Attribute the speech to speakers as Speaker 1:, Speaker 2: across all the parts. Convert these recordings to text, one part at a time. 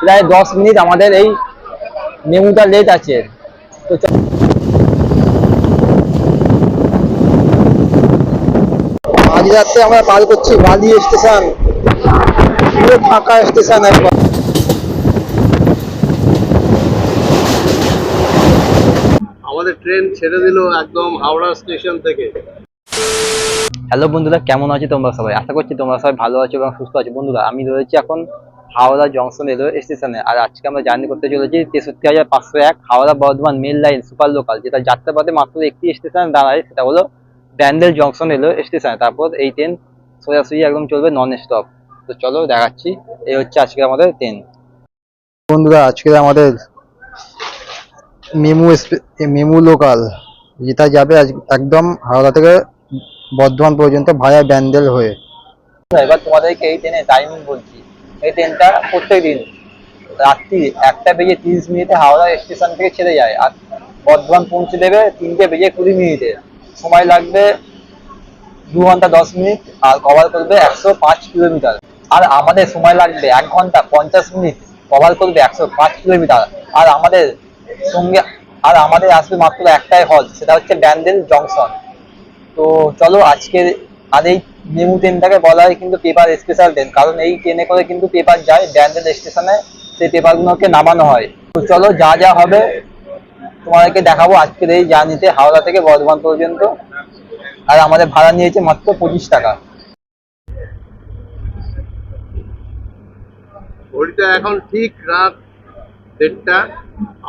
Speaker 1: প্রায় 10 মিনিট আমাদের এই মেমুটা লেট আছে। তো আজ রাত্রে আমরা পার করছি বালি স্টেশন, পুরো ফাঁকা স্টেশন একবার।
Speaker 2: আমাদের ট্রেন ছেড়ে দিল একদম হাওড়া স্টেশন থেকে।
Speaker 1: হ্যালো বন্ধুরা, কেমন আছো তোমরা সবাই? আশা করছি তোমরা সবাই ভালো আছো এবং সুস্থ আছো। বন্ধুরা, আমি রয়েছি এখন হাওড়া জংশন রেলওয়ে স্টেশনে। আর আজকে আমরা জার্নি করতে চলেছি 63,501 Howrah Bardhaman mail line super local, যেটা যাত্রাপথে মাত্র একটি স্টেশন দাঁড়ায়, সেটা হলো ব্যান্ডেল জংশন রেলওয়ে স্টেশন। তারপর এই ট্রেন সোজাসুজি একদম চলবে নন স্টপ। তো চলো দেখাচ্ছি, এই হচ্ছে আজকে আমাদের ট্রেন। বন্ধুরা, আজকে আমাদের মেমু লোকাল, যেটা যাবে একদম হাওড়া থেকে বর্ধমান পর্যন্ত ভায়া ব্যান্ডেল হয়ে। এবার তোমাদেরকে এই ট্রেনের টাইমিং বলছি। এই ট্রেনটা প্রত্যেক দিন রাত্রি 1:30 হাওড়া স্টেশন থেকে ছেড়ে যায়, আর বর্ধমান পৌঁছে দেবে 3:20 সময় লাগবে 2 ঘন্টা 10 মিনিট, আর কভার করবে 105 কিলোমিটার। আর আমাদের সময় লাগবে 1 ঘন্টা 50 মিনিট, কভার করবে 105 কিলোমিটার। আর আমাদের সঙ্গে আমাদের আসবে মাত্র একটাই হল, সেটা হচ্ছে ব্যান্ডেল জংশন। তো চলো আজকের, আর এই মেমু ট্রেনটাকে বলা হয় কিন্তু পেপার স্পেশাল ট্রেন, কারণ এই ট্রেনে করে কিন্তু পেপার যায় ব্যান্ডেল স্টেশনে, সেই পেপারগুলোকে নামানো হয়। তো চলো যা যা হবে তোমাদেরকে দেখাবো আজকের এই জার্নিতে হাওড়া থেকে বর্ধমান পর্যন্ত। আর আমাদের ভাড়া নিয়েছে মাত্র 25 টাকা।
Speaker 2: ঘড়িটা এখন ঠিক রাত 1:30।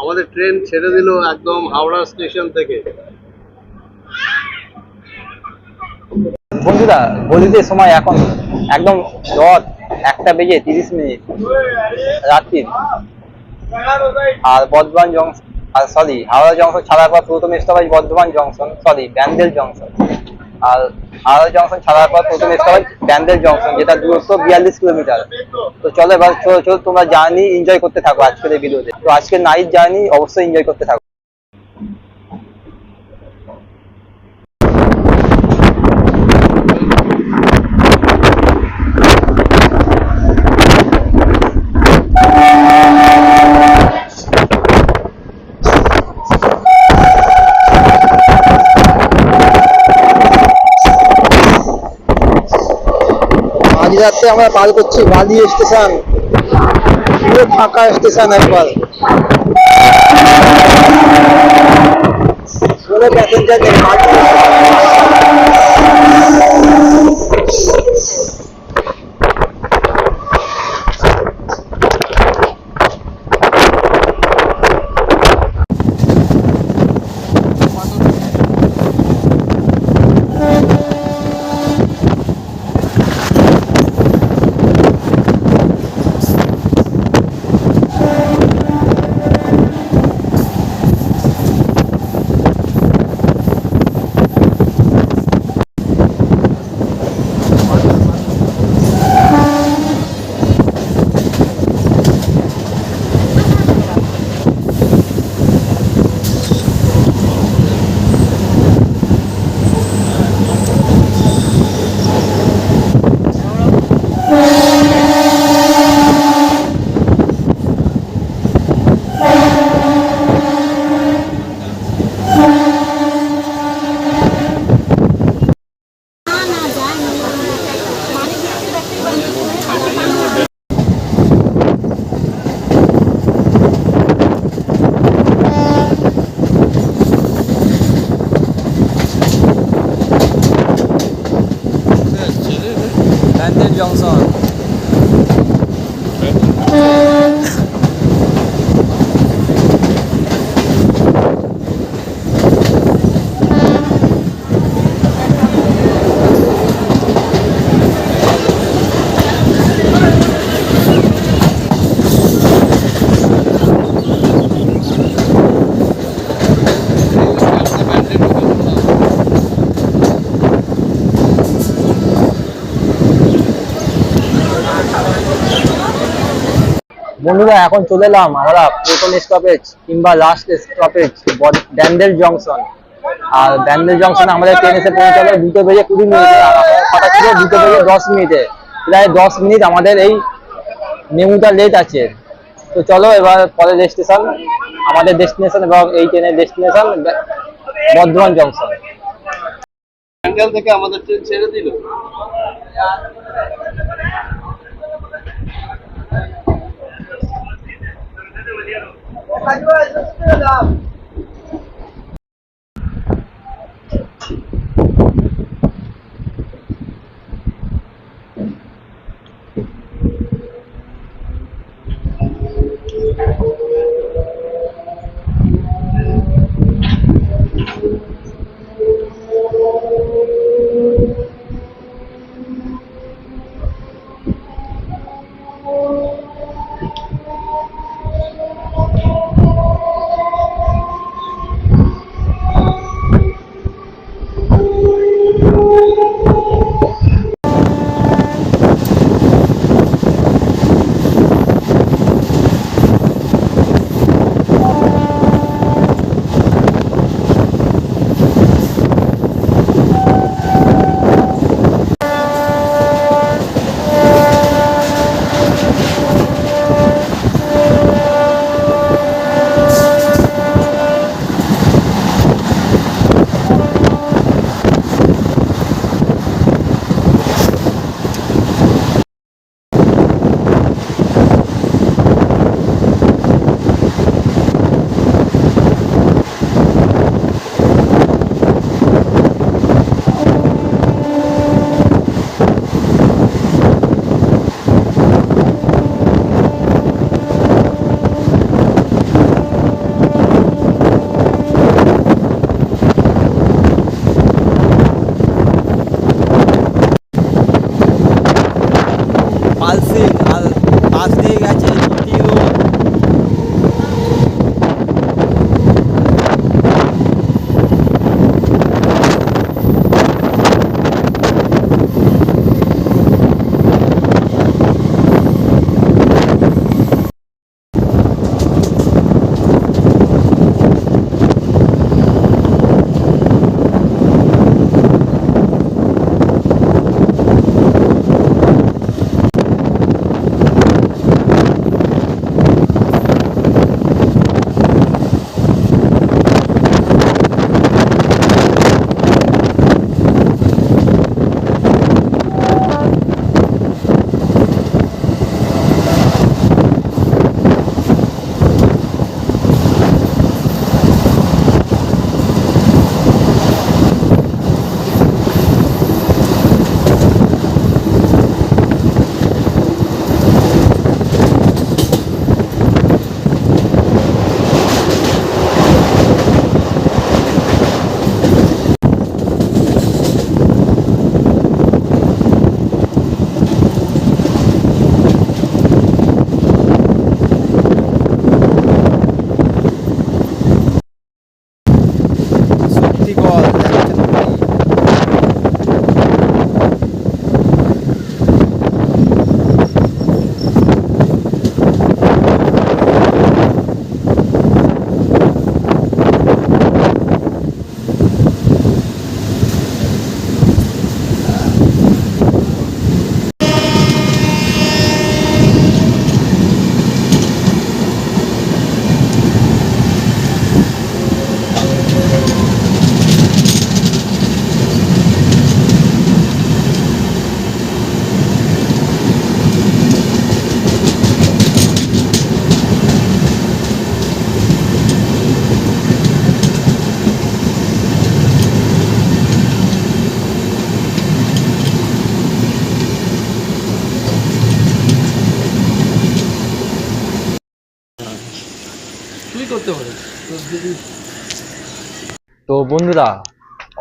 Speaker 2: আমাদের ট্রেন ছেড়ে দিল একদম হাওড়া স্টেশন থেকে।
Speaker 1: বন্ধুরা, ঘড়িতে সময় এখন একদম রাত 1:30 রাত্রির। আর বর্ধমান জংশন, আর সরি হাওড়া জংশন ছাড়ার পর প্রথম stoppage Bardhaman junction, sorry Bandel junction. আর হাওড়া জংশন ছাড়ার পর প্রথম স্টপেজ ব্যান্ডেল জংশন, যেটা দূরত্ব 42 কিলোমিটার। তো চলো এবার চলো তোমরা জার্নি এনজয় করতে থাকো আজকের এই ভিডিওতে। তো আজকের নাইট জার্নি অবশ্যই এনজয় করতে থাকো। আজ রাত্রে আমরা পার করছি বালি স্টেশন, পুরো ফাঁকা স্টেশন একবার। কোনো প্যাসেঞ্জার নেই। ব্যান্ডেল জংশন। বন্ধুরা, এখন চলে এলাম আমরা প্রথম স্টপেজ কিংবা লাস্ট স্টপেজ ব্যান্ডেল জংশন। আর ব্যান্ডেল জংশনে আমাদের ট্রেন এসে পৌঁছালো 2:20 আর আমাদের কথা ছিল 2:10। প্রায় 10 মিনিট আমাদের এই মেমুটা লেট আছে। তো চলো এবার পরের স্টেশন, আমাদের ডেস্টিনেশন এবং এই ট্রেনের ডেস্টিনেশন বর্ধমান জংশন।
Speaker 2: টাঙ্গাইল থেকে আমাদের ট্রেন ছেড়ে দিল।
Speaker 1: পালসিং আর পাশ দিয়ে গেছে জিটি রোড। শক্তিগড় দেখাচ্ছে তোমাকে।
Speaker 2: তুই করতে পারিস তোর যদি।
Speaker 1: তো বন্ধুরা,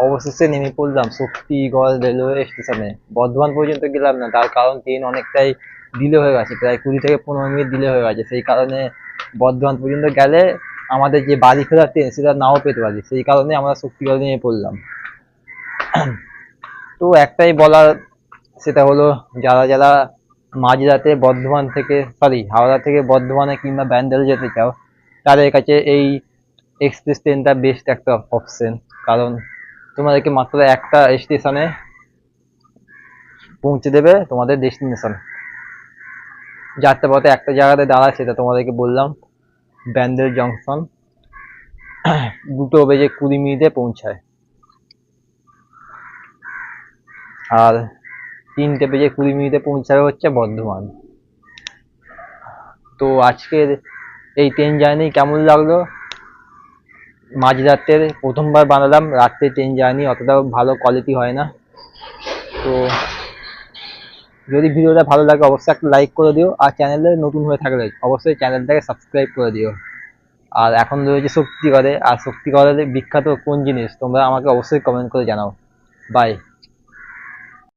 Speaker 1: অবশেষে নেমে পড়লাম শক্তিগড় রেলওয়ে স্টেশনে। বর্ধমান পর্যন্ত গেলাম না, তার কারণ ট্রেন অনেকটাই ডিলে হয়ে গেছে, প্রায় 20 থেকে 15 মিনিট ডিলে হয়ে গেছে। সেই কারণে বর্ধমান পর্যন্ত গেলে আমাদের যে বাড়ি ফেরার ট্রেন সেটা নাও পেতে পারি, সেই কারণে আমরা শক্তিগড় নেমে পড়লাম। তো একটাই বলার, সেটা হলো যারা যারা মাঝরাতে বর্ধমান থেকে হাওড়া থেকে বর্ধমানে কিংবা ব্যান্ডেল যেতে চাও, তাদের কাছে এই এক্সপ্রেস ট্রেনটা বেস্ট একটা অপশন। কারণ তোমাদেরকে মাত্র একটা স্টেশনে পৌঁছে দেবে তোমাদের ডেস্টিনেশন। যাত্রাপথে একটা জায়গাতে দাঁড়ায়, সেটা তোমাদেরকে বললাম, ব্যান্ডেল জংশন। 2:20 পৌঁছায়। আর 3:20 পৌঁছাবে হচ্ছে বর্ধমান। তো আজকের এই ট্রেন জার্নি কেমন লাগলো? মাঝরাতের প্রথমবার বানালাম, রাত্রে ট্রেন জার্নি অতটাও ভালো কোয়ালিটি হয় না। তো যদি ভিডিওটা ভালো লাগে অবশ্যই একটা লাইক করে দিও, আর চ্যানেলে নতুন হয়ে থাকলে অবশ্যই চ্যানেলটাকে সাবস্ক্রাইব করে দিও। আর এখন রয়েছে শক্তিগড়ে, আর শক্তিগড়ের বিখ্যাত কোন জিনিস তোমরা আমাকে অবশ্যই কমেন্ট করে জানাও। বাই।